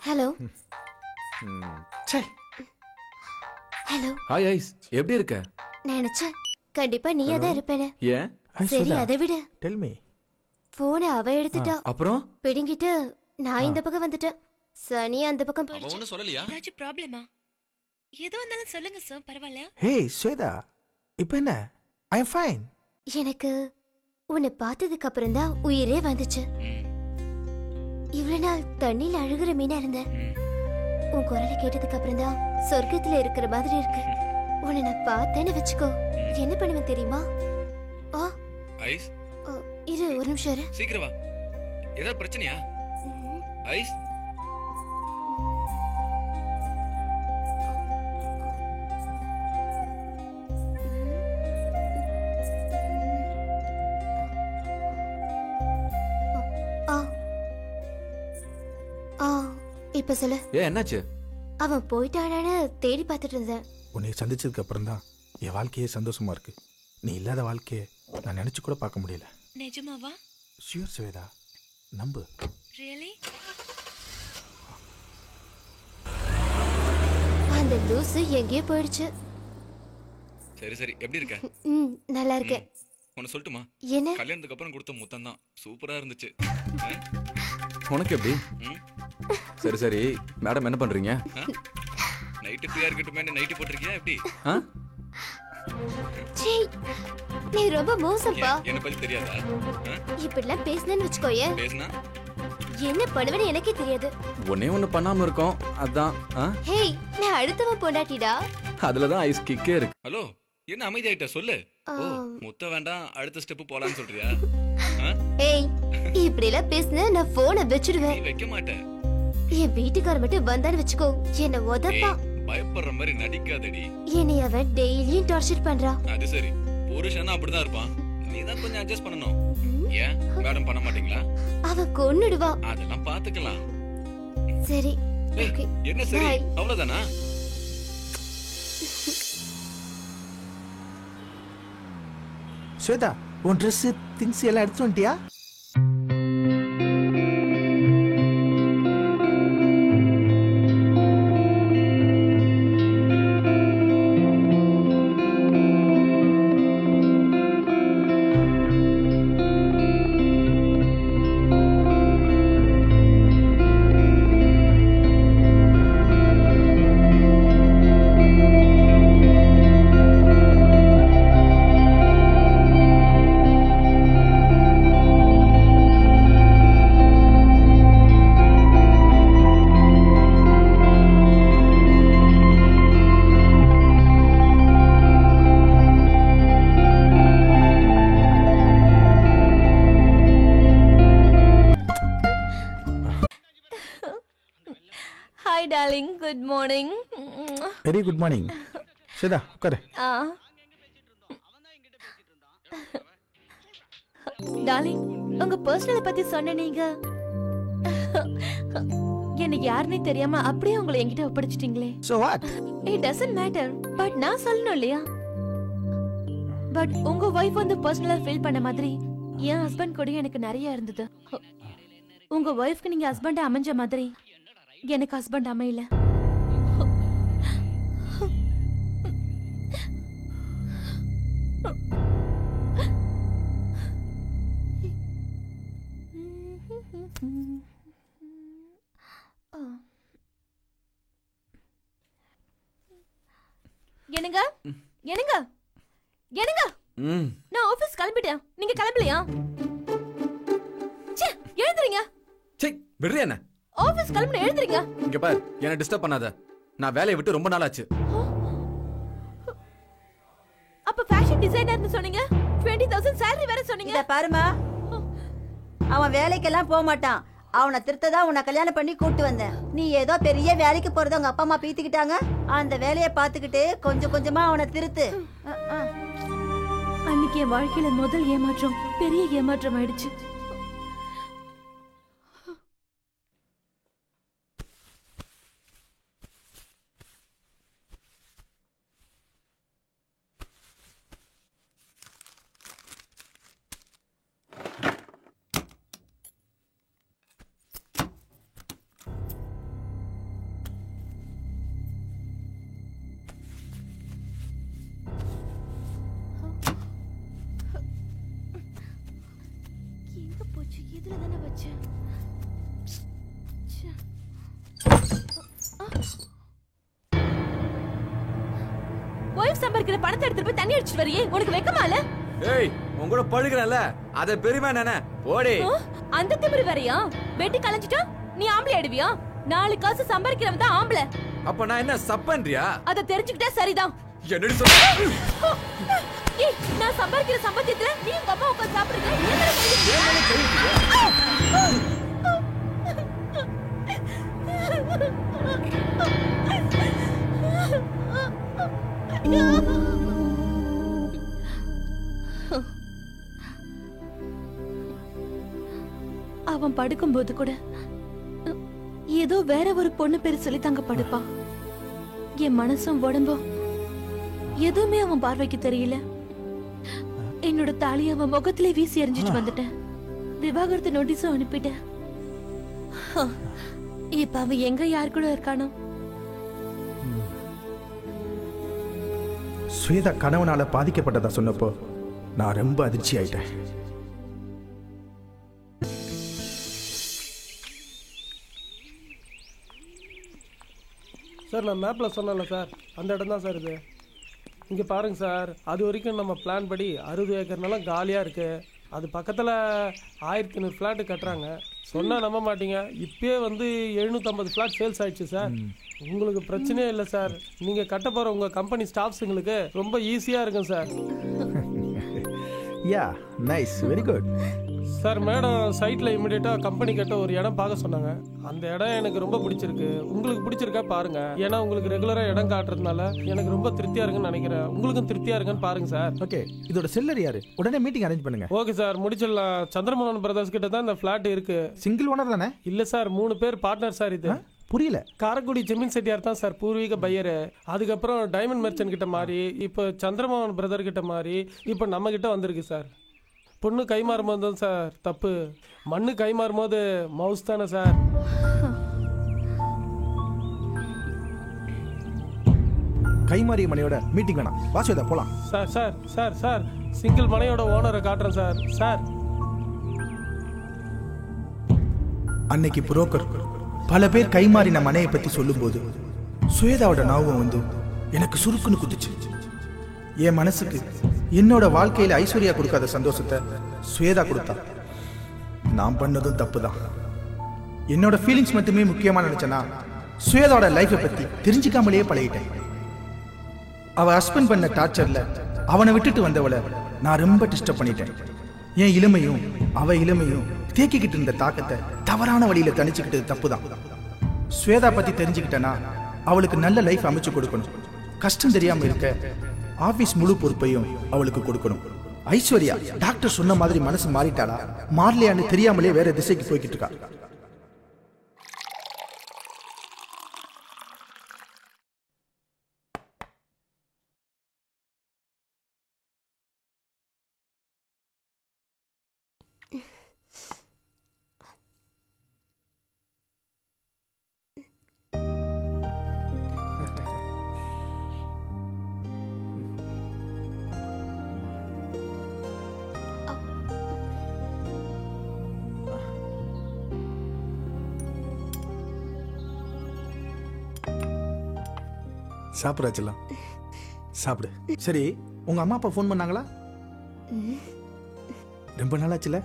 Hello சே. Hello. Hi ice, எப்படி இருக்க? நினைச்சேன் கண்டிப்பா நீயா தான் இருப்பேன்னு. ஏன்? சரி அதை விட டெல் மீ. போனை அவ எடுத்துட்டா. அப்புறம் பிடுங்கிட்டு நான் இந்த பக்கம் வந்துட்டேன். சனி அந்த பக்கம் போயிடுச்சு. ஒன்னும் சொல்லலையா? ஏதாச்சும் ப்ராப்ளமா? ஏதோ வந்தாலும் சொல்லுங்க சார், பரவாயில்ல. ஹே ஸ்வேதா, இப்போ என்ன? ஐ அம் ஃபைன். எனக்கு உன்னை பார்த்ததுக்கு அப்புறம் தான் உயிரே வந்துச்சு. இவ்வளவு நாள் தண்ணியில அழுகுற மீனா இருந்தேன். உன் குரலை கேட்டதுக்கு அப்புறம் தான் சொர்க்கத்துல இருக்கிற மாதிரி இருக்கு. உன்னை நான் பார்த்தேன்னு வச்சுக்கோ, என்ன பண்ணுவேன் தெரியுமா? ஆ ஐஸ், இரு ஒரு நிமிஷம் இரு. சீக்கிரம் வா. ஏதாவது பிரச்சனையா? ஐஸ், ஆ ஆ இப்ப சொல்லு. ஏன் என்னாச்சு? அவன் போயிட்டானான்னு தேடி பார்த்துட்டு இருந்தேன். உன்னை சந்திச்சதுக்கு அப்புறம் தான் என் வாழ்க்கையே சந்தோஷமா இருக்கு. நீ இல்லாத வாழ்க்கையை நான் நினைச்சு கூட பார்க்க முடியல. நிஜமாவா? ஷியூர் ஸ்வேதா, நம்பு. ரியலி? அந்த லூசு எங்கேயோ போயிடுச்சு. சரி சரி, எப்படி இருக்க? நல்லா இருக்கேன். உன்னை சொல்லட்டுமா? என்ன? கல்யாணத்துக்கு அப்புறம் கொடுத்த முத்தம் தான் சூப்பரா இருந்துச்சு. உனக்கு எப்படி? சரி சரி, மேடம் என்ன பண்றீங்க? நைட்டு ஃப்ரீயா இருக்கட்டுமே, நைட்டு போட்டிருக்கியா எப்படி? சீ, நீ ரொம்ப மோசம்ப்பா. என்ன பத்தி தெரியாதா? இப்படிலாம் பேசுனேன்னு வச்சுக்கோயே, பேசுனா என்ன பண்ணுவேன்னு எனக்கே தெரியாது. ஒன்னே ஒண்ணு பண்ணாம இருக்கோம், அதான். ஹேய், நான் அடுத்தவன் பொண்டாட்டிடா. அதுலதான் ஐஸ் கிக்கே இருக்கு. ஹலோ, என்ன அமைதியாயிட்ட சொல்லு. ஓ, முத்த வேண்டாம், அடுத்த ஸ்டெப் போலான்னு சொல்றியா? ஏய், இப்படி எல்லாம் பேசுன நான் போனை வச்சிடுவேன். நீ வைக்க மாட்டேன். என் வீட்டுக்கார மட்டும் வந்தான்னு வச்சுக்கோ, என்ன உதப்பா. பயப்படுற மாதிரி நடிக்காதடி. என்னை அவன் டெய்லியும் டார்ச்சர் பண்றா. அது சரி, புருஷனா அப்படிதான் இருப்பான். நீ தான் கொஞ்சம் அட்ஜஸ்ட் பண்ணணும். ஏன் மேடம் பண்ண மாட்டீங்களா? அவன் கொன்னுடுவா. அதெல்லாம் பாத்துக்கலாம். சரி. என்ன சரி, அவ்வளவுதானா? ஸ்வேதா, உன் ட்ரெஸ் திங்ஸ் எல்லாம் எடுத்து வந்துட்டியா? Hi darling, good morning. Very good morning. Shweta உட்காரு. டார்லிங், உங்க பர்சனலை பத்தி சொன்ன நீங்க எனக்கு யாருன்னே தெரியாம அப்படியே உங்களை என்கிட்ட ஒப்படைச்சிட்டீங்களே. So what? It doesn't matter. But நான் சொல்லணும் இல்லையா? பட் உங்க வைஃப் வந்து பர்சனலா ஃபீல் பண்ண மாதிரி என் ஹஸ்பண்ட் கூட எனக்கு நிறைய இருந்தது. உங்க வைஃப்க்கு நீங்க ஹஸ்பண்ட் அமைஞ்ச மாதிரி எனக்கு ஹஸ்பண்ட் அமையல. என்னங்க என்னங்க என்னங்க, நான் ஆபீஸ் கிளம்பிட்டேன், நீங்க கிளம்பலையா? ச்சே, எழுந்துறீங்க. சே, விடுறியா என்ன? ஆபீஸ் கிளம்பின எழுந்துறீங்க. இங்க பாரு, என்ன டிஸ்டர்ப் பண்ணாத. நான் வேலையை விட்டு ரொம்ப நாள் ஆச்சு. அப்ப ஃபேஷன் டிசைனர்னு சொன்னீங்க, 20,000 salary வேற சொன்னீங்க. இத பாருமா, அவன் வேலைக்கெல்லாம் போக மாட்டான். அவனை திருத்ததான் உன்னை கல்யாணம் பண்ணி கூட்டு வந்தேன். நீ ஏதோ பெரிய வேலைக்கு போறத உங்க அப்பா அம்மா பீத்திக்கிட்டாங்க. அந்த வேலையை பார்த்துக்கிட்டு கொஞ்சம் கொஞ்சமா அவனை திருத்து. அன்னைக்கு என் வாழ்க்கையில முதல் ஏமாற்றம் பெரிய ஏமாற்றம் ஆயிடுச்சு. இதுல தானே வச்சேன். ஒய்ஃப் சம்பாதிக்கிற பணத்தை எடுத்துட்டு போய் தண்ணி அடிச்சிட்டு வரியே, உனக்கு வெக்கமா இல்ல? ஏய் உன் கூட பழுகிறேன்ல அத பெருமை நானே போடி. அந்த திமிரு வேறயா? வெட்டி கலஞ்சிட்டா நீ ஆம்பளை ஆடுவியா? 4 காசு சம்பாதிக்கிறவன் தான் ஆம்பளை. அப்ப நான் என்ன சப்பன்றியா? அத தெரிஞ்சுக்கிட்டா சரிதான். என்னடி சொல்ற? ஏய் நான் சம்பாதிக்கிற சம்பாத்தியத்துல நீ உங்க அம்மா உட்கார்ந்து சாப்பிடுங்க. அவன் படுக்கும்போது கூட ஏதோ வேற ஒரு பொண்ணு பேரு சொல்லி தாங்க படுப்பான். என் மனசும் உடம்பும் எதுவுமே அவன் பார்வைக்கு தெரியல. என்னோட தாலியை அவன் முகத்திலே வீசி எறிஞ்சிட்டு வந்துட்டேன். விவாகரத்து நோட்டீஸும் அனுப்பிட்டேன். இப்ப அவன் எங்க யார் கூட இருக்கானோ? ஸ்வேதா கணவனால பாதிக்கப்பட்டதா சொன்னப்போ நான் ரொம்ப அதிர்ச்சி ஆயிட்டேன். சார் நான் மேப்பில் சொன்னேன்ல சார், அந்த இடம் தான் சார் இது. இங்கே பாருங்க சார், அது வரைக்கும் நம்ம பிளான் படி 60 ஏக்கர் நிலம் காலியாக இருக்குது. அது பக்கத்தில் 1500 ஃப்ளாட்டு கட்டுறாங்க. சொன்னால் நம்ப மாட்டீங்க, இப்பயே வந்து 750 ஃப்ளாட் சேல்ஸ் ஆயிடுச்சு சார். உங்களுக்கு பிரச்சனையே இல்லை சார். நீங்கள் கட்ட போகிற உங்கள் கம்பெனி ஸ்டாஃப்ஸுங்களுக்கு ரொம்ப ஈஸியாக இருக்கும் sir. Yeah nice, very good sir. Madam சைட்டில் இமிடியேட்டாக கம்பெனி கட்ட ஒரு இடம் பார்க்க சொன்னாங்க. அந்த இடம் எனக்கு ரொம்ப பிடிச்சிருக்கு. உங்களுக்கு பிடிச்சிருக்கா பாருங்க. ஏன்னா உங்களுக்கு ரெகுலராக இடம் காட்டுறதுனால எனக்கு ரொம்ப திருப்தியாக இருக்குன்னு நினைக்கிறேன். உங்களுக்கும் திருப்தியாக இருக்குன்னு பாருங்க சார். ஓகே, இதோட செல்லர் யாரு? உடனே மீட்டிங் அரேஞ்ச் பண்ணுங்க. ஓகே சார், முடிச்சிடலாம். சந்திரமோகன் பிரதர்ஸ் கிட்ட தான் இந்த ஃபிளாட் இருக்கு. சிங்கிள் ஓனர் தானே? இல்லை சார், 3 பேர் பார்ட்னர் சார். இது புரியல. காரக்குடி ஜெமீன் செட்டியார் தான் சார் பூர்வீக பையரு. அதுக்கப்புறம் டைமண்ட் மெர்ச்சன்ட் கிட்ட மாறி, இப்போ சந்திரமோகன் பிரதர் கிட்ட மாறி, இப்போ நம்ம கிட்ட வந்திருக்கு சார். பொண்ணு கை மாறும்போது தான் சார் தப்பு, மண்ணு கை மாறும்போது மவுஸ் தானே சார். கைமாறிய மனையோட மீட்டிங் வேணாம், வாசுதா போலாம். Sir sir sir sir single மனையோட ஓனரை காட்டுறேன் சார். சார் அன்னைக்கு புரோக்கர் பல பேர் கைமாறின மனையை பத்தி சொல்லும்போது ஸ்வேதாவோட ஞாபகம் வந்து எனக்கு சுருக்குன்னு குதிச்சு. என் மனசுக்கு என்னோட வாழ்க்கையில ஐஸ்வர்யா கொடுக்காத சந்தோஷத்தை ஸ்வேதா கொடுத்தா. நான் பண்ணதும் தப்பு தான். என்னோட ஃபீலிங்ஸ் மட்டுமே முக்கியமா நினைச்சேன்னா ஸ்வேதாவோட லைஃபை பத்தி தெரிஞ்சுக்காமலேயே பழகிட்டேன். அவ ஹஸ்பண்ட் பண்ண டார்ச்சர்ல அவனை விட்டுட்டு வந்தவளை நான் ரொம்ப டிஸ்டர்ப் பண்ணிட்டேன். என் இளமையும் அவ இளமையும் தேக்கிக்கிட்டு இருந்த தாக்கத்தை தவறான வழியில தணிச்சுக்கிட்டது தப்புதான். ஸ்வேதா பத்தி தெரிஞ்சுக்கிட்டேன்னா அவளுக்கு நல்ல லைஃப் அமைச்சு கொடுக்கணும். கஷ்டம் தெரியாம இருக்க ஆபீஸ் முழு பொறுப்பையும் அவளுக்கு கொடுக்கணும். ஐஸ்வர்யா டாக்டர் சொன்ன மாதிரி மனசு மாறிட்டாளா மாறலையான்னு தெரியாமலே வேற திசைக்கு போய்கிட்டு இருக்கா. சாப்பிடாச்சலாம், சாப்பிடு. சரி, உங்க அம்மா அப்பா ஃபோன் பண்ணாங்களா? ரொம்ப நாளாச்சுல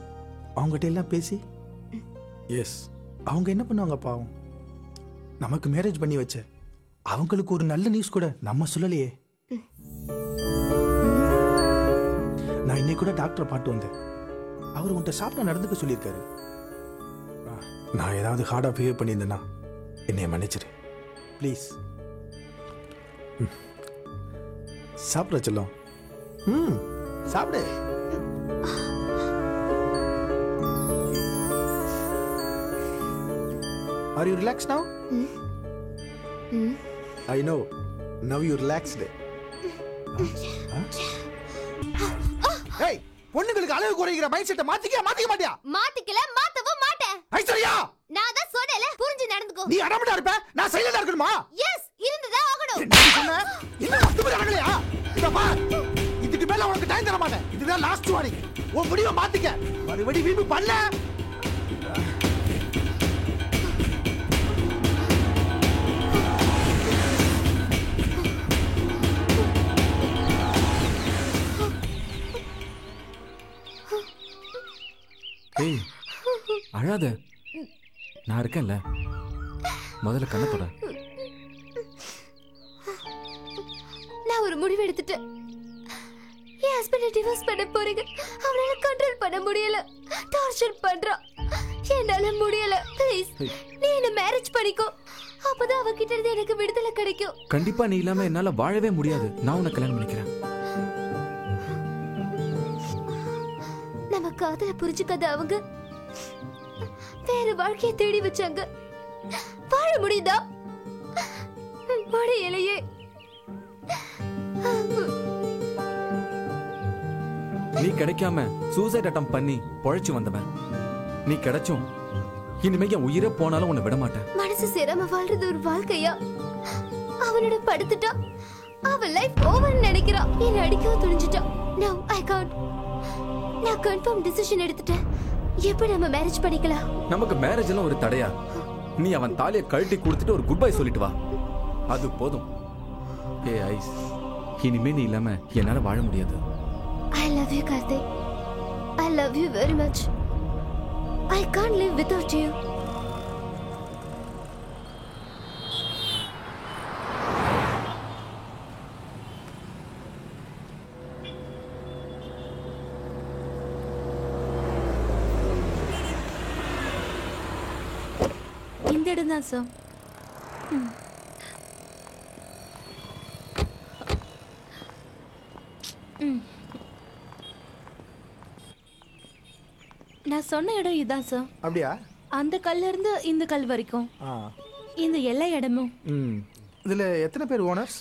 அவங்ககிட்ட எல்லாம் பேசி. எஸ், அவங்க என்ன பண்ணுவாங்க பாவம். நமக்கு மேரேஜ் பண்ணி வச்ச அவங்களுக்கு ஒரு நல்ல நியூஸ் கூட நம்ம சொல்லலையே. நான் இன்னைக்கு கூட டாக்டரை பாட்டு வந்தேன். அவர் உன்கிட்ட சாப்பிட நடந்துக்க சொல்லியிருக்காரு. நான் ஏதாவது ஹார்டா பிஹேவ் பண்ணியிருந்தேன்னா என்னைய மன்னிச்சிரு ப்ளீஸ். சாப்பிட செல்லம். சாப்பிடு. Are you relaxed now? I know. Now you relaxed. Hey, பொண்ணுங்களுக்கு அளவு குறைக்கிற மைண்ட் செட்டை மாத்திக்க மாட்டியா? மாத்திக்கல, மாத்தவும் மாட்டேன். ஐஸ்வர்யா, நான் தான் சொன்னேல, புரிஞ்சு நடந்துக்கோ. நீ அடமடா இருப்ப, நான் சைலண்டா இருக்கணுமா? எஸ், இருந்துதான் ஆகணும். என்ன சொன்ன? இன்னும் அத்துமே நடக்கலையா? இத பார், இதுக்கு மேல உனக்கு டைம் தர மாட்டேன். இதுதான் லாஸ்ட் வார்னிங். உன் முடிவை மாத்திக்க. மறுபடி வீம்பு பண்ண ஏய் அழாத, நான் இருக்கேன்ல. முதல்ல கண்ணை தொட. நான் ஒரு முடிவு எடுத்துட்டேன். என் ஹஸ்பண்டை டிவோர்ஸ் பண்ண போறீங்க. அவனால கண்ட்ரோல் பண்ண முடியல, டார்ச்சர் பண்றான். என்னால முடியல. ப்ளீஸ் நீ என்ன மேரேஜ் பண்ணிக்கோ. அப்பதான் அவகிட்ட இருந்து எனக்கு விடுதலை கிடைக்கும். கண்டிப்பா நீ இல்லாம என்னால வாழவே முடியாது. நான் உன்னை கல்யாணம் பண்ணிக்கிறேன். நம்ம காதல புரிஞ்சுக்காத அவங்க வேற வாழ்க்கையை தேடி வச்சாங்க. வாழ முடியுதா? முடியலையே. நீ கிடைக்காம சூசைட் அட்டம் பண்ணி பொழைச்சு வந்தவன். நீ கிடைச்சும் இனிமே என் உயிரே போனாலும் உன்னை விட மாட்டேன். மனசு சேராம வாழ்றது ஒரு வாழ்க்கையா? அவனோட படுத்துட்டா அவன் லைஃப் ஓவர் நினைக்கிறான். என்ன அடிக்கவும் துணிஞ்சிட்டான். No I can't. நான் கன்ஃபார்ம் டிசிஷன் எடுத்துட்டேன். எப்ப நம்ம மேரேஜ் பண்ணிக்கலாம்? நமக்கு மேரேஜ் எல்லாம் ஒரு தடையா? நீ அவன் தாலியை கழட்டி கொடுத்துட்டு ஒரு குட் பை சொல்லிட்டு வா, அது போதும். ஏ ஐஸ், இனிமே நீ இல்லாம என்னால வாழ முடியாது. I love you, Karthik. I love you very much. I can't live without you. இந்த இடம் தான் சார். நான் சொன்ன இடம் இதுதான் சார். அப்படியா? அந்த கல்ல இருந்து இந்த கல் வரைக்கும் இந்த எல்லா இடமும். இதுல எத்தனை பேர் ஓனர்ஸ்?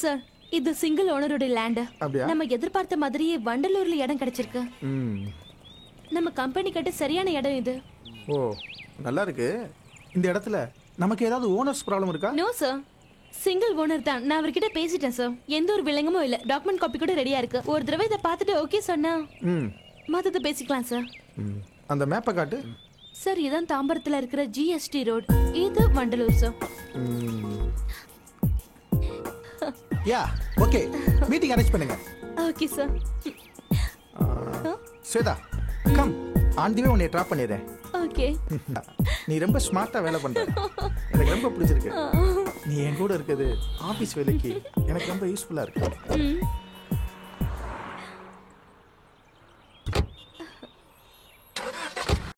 சார் இது சிங்கிள் ஓனரோட லேண்ட். அப்படியா? நம்ம எதிர்பார்த்த மாதிரியே வண்டலூர்ல இடம் கிடைச்சிருக்கு. நம்ம கம்பெனி கட்ட சரியான இடம் இது. ஓ நல்லா இருக்கு. இந்த இடத்துல நமக்கு ஏதாவது ஓனர்ஸ் ப்ராப்ளம் இருக்கா? நோ சார், சிங்கிள் ஓனர் தான். நான் அவர்கிட்ட பேசிட்டேன் சார். எந்த ஒரு விலங்கமும் இல்ல. டாக்குமெண்ட் காப்பி கூட ரெடியா இருக்கு. ஒரு தடவை இதை பார்த்துட்டு ஓகே சொன்னா மத்தத பேசிக்கலாம் சார். அந்த மேப்பை காட்டு. சார் இதான் தாம்பரத்துல இருக்கிற ஜிஎஸ்டி ரோட். இது Vandalur sir. Yeah okay, meeting arrange பண்ணுங்க. Okay sir. Shweta come, on the way உன்னை ட்ராப் பண்ணிடுறேன். ஓகே. நீ ரொம்ப ஸ்மார்ட்டா வேலை பண்ற, எனக்கு ரொம்ப பிடிச்சிருக்கு. நீ என் கூட இருக்குது ஆபீஸ் வேலைக்கு எனக்கு ரொம்ப யூஸ்ஃபுல்லா இருக்கு.